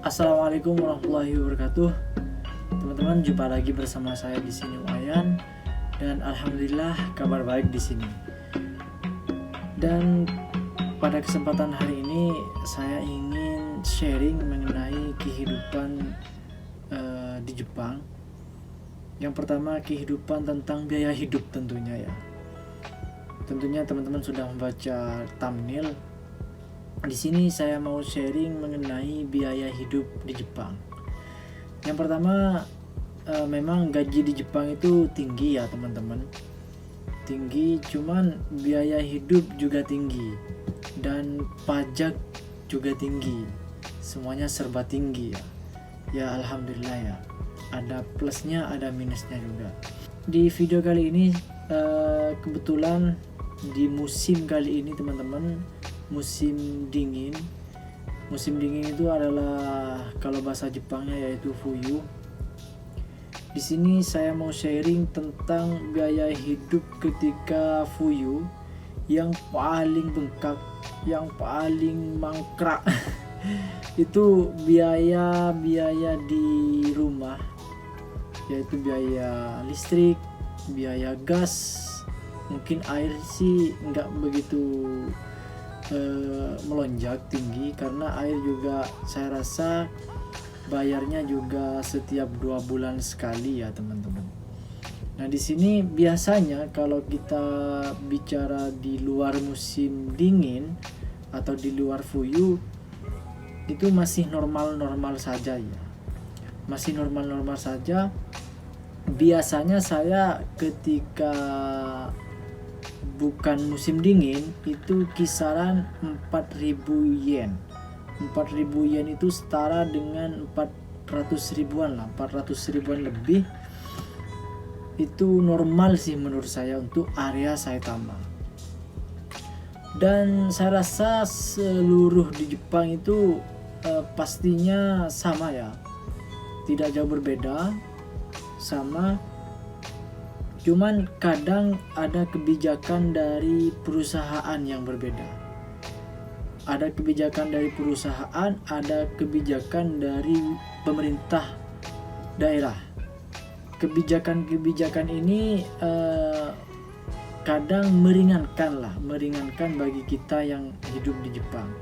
Assalamualaikum warahmatullahi wabarakatuh. Teman-teman, jumpa lagi bersama saya di sini Wayan, dan alhamdulillah kabar baik di sini. Dan pada kesempatan hari ini saya ingin sharing mengenai kehidupan di Jepang. Yang pertama, kehidupan tentang biaya hidup tentunya ya. Tentunya teman-teman sudah membaca thumbnail. Di sini saya mau sharing mengenai biaya hidup di Jepang. Yang pertama, memang gaji di Jepang itu tinggi ya teman-teman. Tinggi, cuman biaya hidup juga tinggi dan pajak juga tinggi. Semuanya serba tinggi ya. Ya alhamdulillah ya. Ada plusnya, ada minusnya juga. Di video kali ini kebetulan di musim kali ini teman-teman, musim dingin. Musim dingin itu adalah kalau bahasa Jepangnya yaitu fuyu. Di sini saya mau sharing tentang biaya hidup ketika fuyu yang paling bengkak, yang paling mangkrak. Itu biaya di rumah, yaitu biaya listrik, biaya gas, mungkin air sih nggak begitu melonjak tinggi karena air juga saya rasa bayarnya juga setiap 2 bulan sekali ya teman-teman. Nah di sini biasanya kalau kita bicara di luar musim dingin atau di luar fuyu itu masih normal-normal saja ya, masih normal-normal saja. Biasanya saya ketika bukan musim dingin itu kisaran 4.000 yen. 4.000 yen itu setara dengan 400 ribuan lah, 400 ribuan lebih. Itu normal sih menurut saya untuk area Saitama. Dan saya rasa seluruh di Jepang itu pastinya sama ya, tidak jauh berbeda, sama. Cuman kadang ada kebijakan dari perusahaan yang berbeda. Ada kebijakan dari perusahaan, ada kebijakan dari pemerintah daerah. Kebijakan ini kadang meringankan bagi kita yang hidup di Jepang.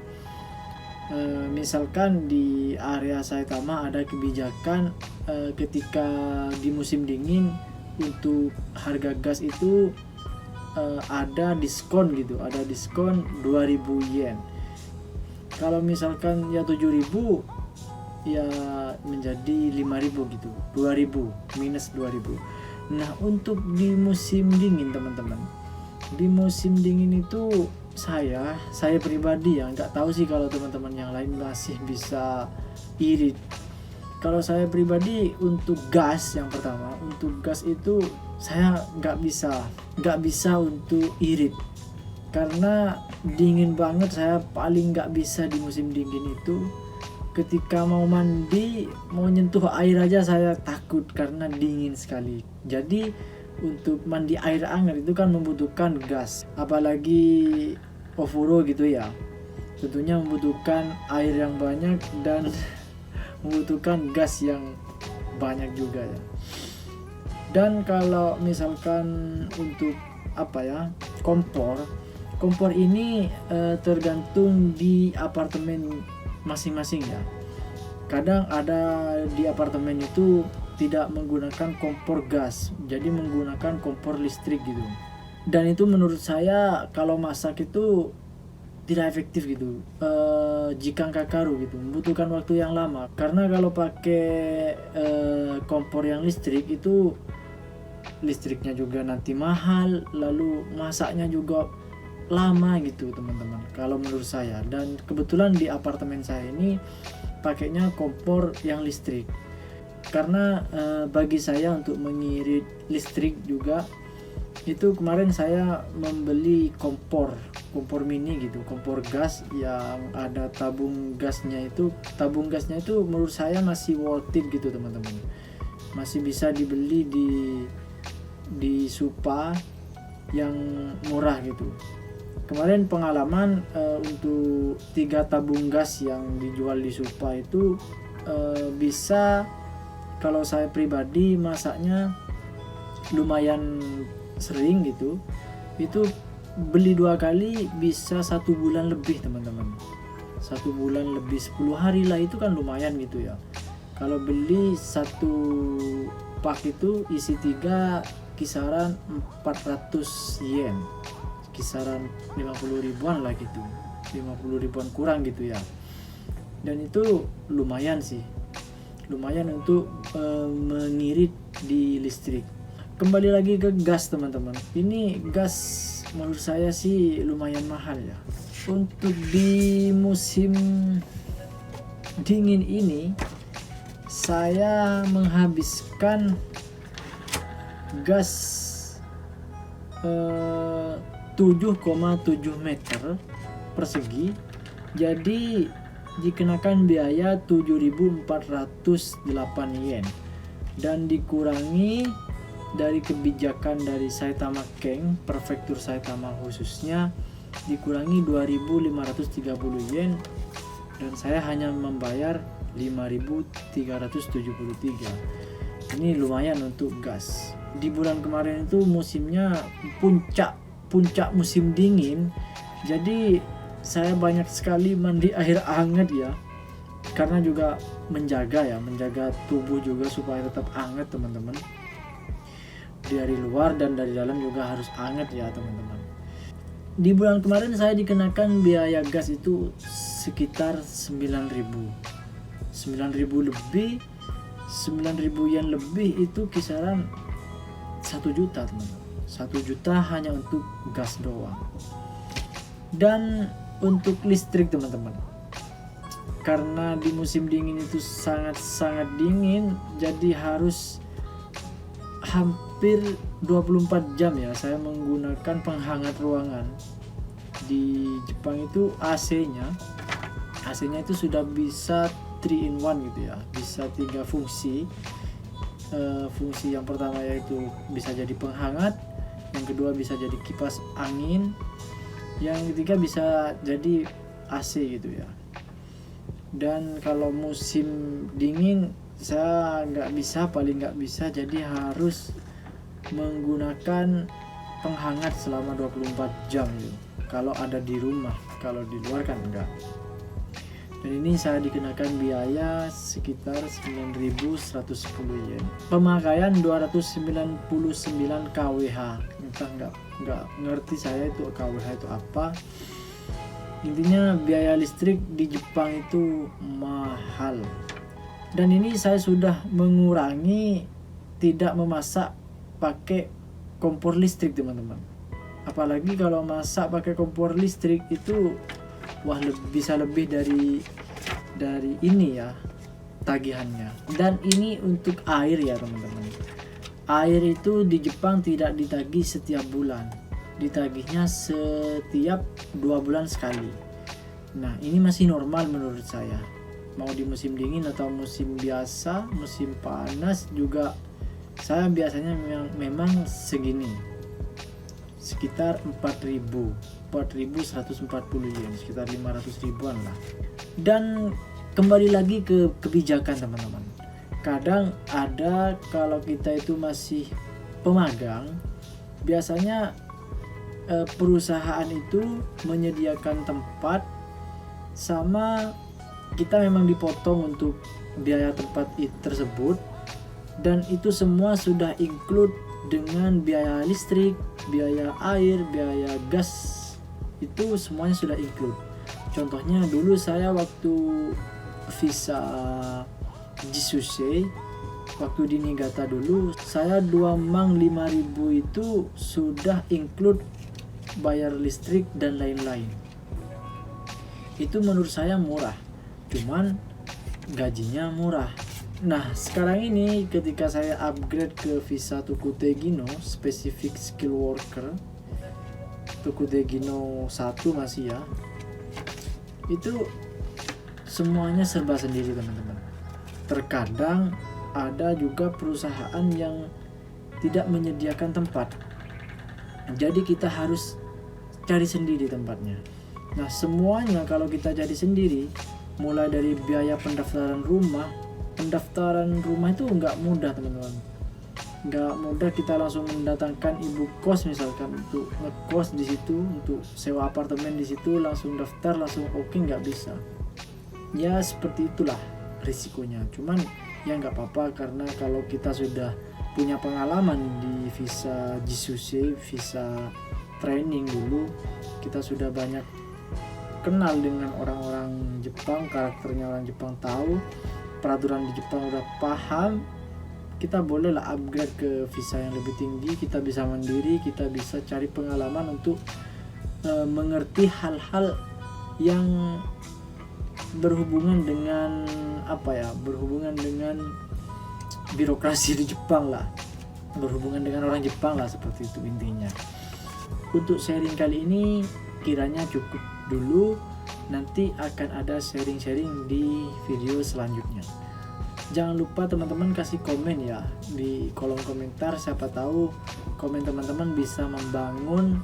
Misalkan di area Saitama ada kebijakan ketika di musim dingin untuk harga gas itu ada diskon gitu, ada diskon 2.000 yen. Kalau misalkan ya 7.000 ya menjadi 5.000 gitu, 2.000 minus 2.000. Nah untuk di musim dingin teman-teman, di musim dingin itu saya pribadi ya nggak tahu sih kalau teman-teman yang lain masih bisa irit. Kalau saya pribadi untuk gas, yang pertama untuk gas itu saya nggak bisa untuk irit karena dingin banget. Saya paling nggak bisa di musim dingin itu ketika mau mandi, mau nyentuh air aja saya takut karena dingin sekali. Jadi untuk mandi air hangat itu kan membutuhkan gas, apalagi ofuro gitu ya, tentunya membutuhkan air yang banyak dan membutuhkan gas yang banyak juga ya. Dan kalau misalkan untuk kompor ini tergantung di apartemen masing-masing ya. Kadang ada di apartemen itu tidak menggunakan kompor gas, jadi menggunakan kompor listrik gitu. Dan itu menurut saya kalau masak itu tidak efektif gitu, jika kakaru gitu, membutuhkan waktu yang lama. Karena kalau pakai kompor yang listrik itu listriknya juga nanti mahal, lalu masaknya juga lama gitu teman-teman kalau menurut saya. Dan kebetulan di apartemen saya ini pakainya kompor yang listrik karena bagi saya untuk mengirit listrik juga itu kemarin saya membeli kompor mini gitu, kompor gas yang ada tabung gasnya itu menurut saya masih worth it gitu teman-teman, masih bisa dibeli di Supa yang murah gitu. Kemarin pengalaman untuk 3 tabung gas yang dijual di Supa itu bisa, kalau saya pribadi masaknya lumayan sering gitu, itu beli 2 kali bisa 1 bulan lebih teman-teman. 1 bulan lebih 10 hari lah, itu kan lumayan gitu ya. Kalau beli 1 pak itu isi 3, kisaran 400 yen, kisaran 50 ribuan lah gitu, 50 ribuan kurang gitu ya. Dan itu lumayan sih, lumayan untuk mengirit di listrik. Kembali lagi ke gas teman-teman. Ini gas menurut saya sih lumayan mahal ya. Untuk di musim dingin ini saya menghabiskan gas 7,7 meter persegi, jadi dikenakan biaya 7.408 yen, dan dikurangi dari kebijakan dari Saitama Ken, prefektur Saitama khususnya, dikurangi 2.530 yen, dan saya hanya membayar 5.373. Ini lumayan untuk gas. Di bulan kemarin itu musimnya puncak musim dingin, jadi saya banyak sekali mandi air hangat ya, karena juga menjaga tubuh juga supaya tetap hangat teman-teman. Dari luar dan dari dalam juga harus hangat ya teman-teman. Di bulan kemarin saya dikenakan biaya gas itu sekitar 9.000 lebih, 9.000 yen lebih, itu kisaran 1 juta teman-teman. 1 juta hanya untuk gas doang. Dan untuk listrik teman-teman, karena di musim dingin itu sangat dingin, jadi harus hampir 24 jam ya saya menggunakan penghangat ruangan. Di Jepang itu AC-nya itu sudah bisa 3 in 1 gitu ya, bisa 3 fungsi. Fungsi yang pertama yaitu bisa jadi penghangat, yang kedua bisa jadi kipas angin, yang ketiga bisa jadi AC gitu ya. Dan kalau musim dingin saya paling nggak bisa, jadi harus menggunakan penghangat selama 24 jam gitu, kalau ada di rumah. Kalau di luar kan enggak. Dan ini saya dikenakan biaya sekitar 9.110 yen. Pemakaian 299 kWh. Entah nggak ngerti saya itu kWh itu apa. Intinya biaya listrik di Jepang itu mahal. Dan ini saya sudah mengurangi tidak memasak pakai kompor listrik teman-teman. Apalagi kalau masak pakai kompor listrik itu bisa lebih dari ini ya tagihannya. Dan ini untuk air ya teman-teman. Air itu di Jepang tidak ditagih setiap bulan, ditagihnya setiap 2 bulan sekali. Nah ini masih normal menurut saya. Mau di musim dingin atau musim biasa, musim panas juga saya biasanya memang segini, sekitar 4.140 yen, sekitar 500 ribuan lah. Dan kembali lagi ke kebijakan teman-teman. Kadang ada, kalau kita itu masih pemagang, biasanya perusahaan itu menyediakan tempat, sama kita memang dipotong untuk biaya tempat tersebut, dan itu semua sudah include dengan biaya listrik, biaya air, biaya gas, itu semuanya sudah include. Contohnya dulu saya waktu visa Jisuse, waktu di Niigata dulu, saya 2.500 itu sudah include bayar listrik dan lain-lain. Itu menurut saya murah, cuman gajinya murah. Nah sekarang ini ketika saya upgrade ke visa Tokute Gino Specific Skill Worker, Tokute Gino 1 masih ya, itu semuanya serba sendiri teman-teman. Terkadang ada juga perusahaan yang tidak menyediakan tempat, jadi kita harus cari sendiri tempatnya. Nah semuanya kalau kita cari sendiri mulai dari biaya pendaftaran rumah. Pendaftaran rumah itu nggak mudah teman-teman, nggak mudah kita langsung mendatangkan ibu kos misalkan untuk ngekos di situ, untuk sewa apartemen di situ langsung daftar langsung oke, nggak bisa. Ya seperti itulah risikonya. Cuman ya nggak apa-apa, karena kalau kita sudah punya pengalaman di visa Jisuce, visa training dulu, kita sudah banyak kenal dengan orang-orang Jepang, karakternya orang Jepang, tahu peraturan di Jepang udah paham, kita bolehlah upgrade ke visa yang lebih tinggi. Kita bisa mandiri, kita bisa cari pengalaman untuk mengerti hal-hal yang berhubungan dengan berhubungan dengan birokrasi di Jepang lah, berhubungan dengan orang Jepang lah, seperti itu intinya. Untuk sharing kali ini kiranya cukup dulu, nanti akan ada sharing-sharing di video selanjutnya. Jangan lupa teman-teman kasih komen ya di kolom komentar, siapa tahu komen teman-teman bisa membangun,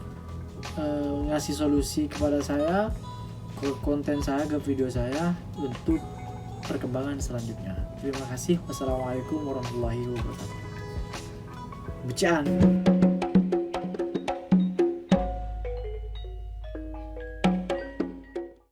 ngasih solusi kepada saya, ke konten saya, ke video saya untuk perkembangan selanjutnya. Terima kasih. Wassalamualaikum warahmatullahi wabarakatuh. Bacaan.